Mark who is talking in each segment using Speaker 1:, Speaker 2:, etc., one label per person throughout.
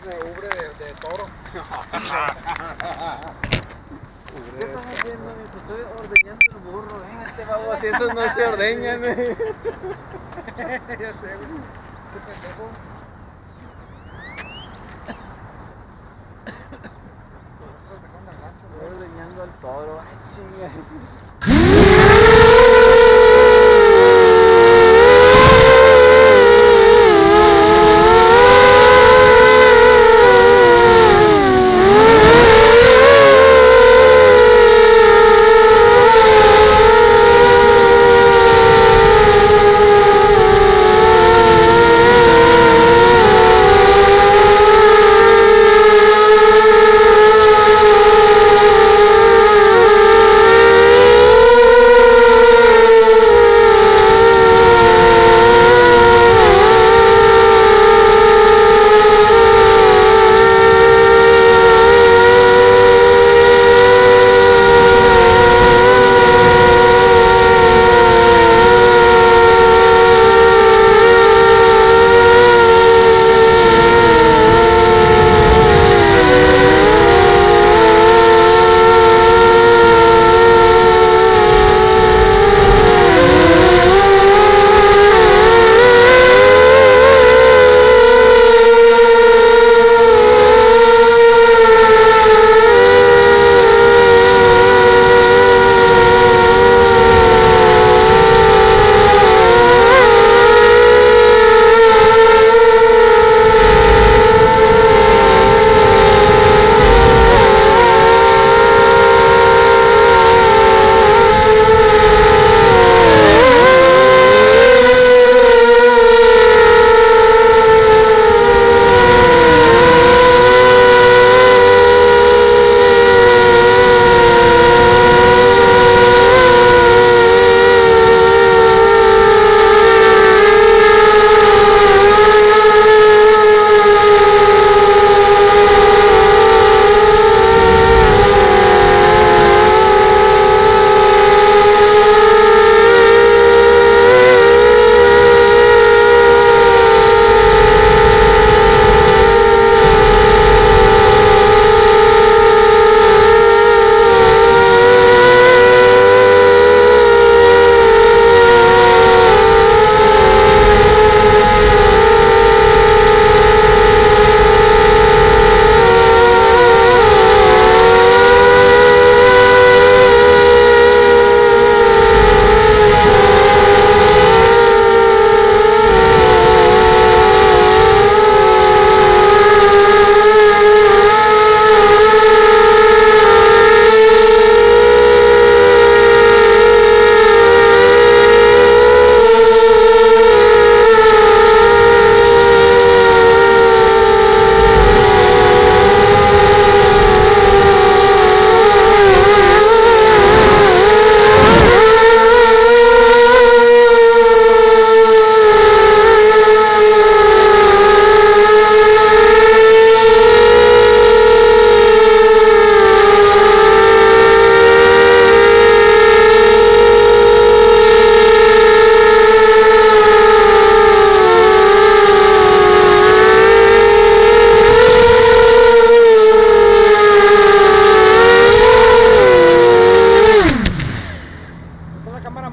Speaker 1: de ubre de toro.
Speaker 2: ¿Qué estás haciendo, mijo? Estoy ordeñando el burro. Véngate, vamos, si esos no se ordeñan.
Speaker 1: Ya sé, güey. Qué pendejo. Por eso dejaron al rancho,
Speaker 2: Estoy
Speaker 1: güey.
Speaker 2: ordeñando al toro. Ay, chinga.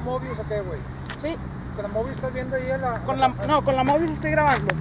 Speaker 1: Mobius o qué, güey?
Speaker 3: Sí,
Speaker 1: ¿Con la Mobius estás viendo ahí a la...
Speaker 3: no, con la móvil estoy grabando.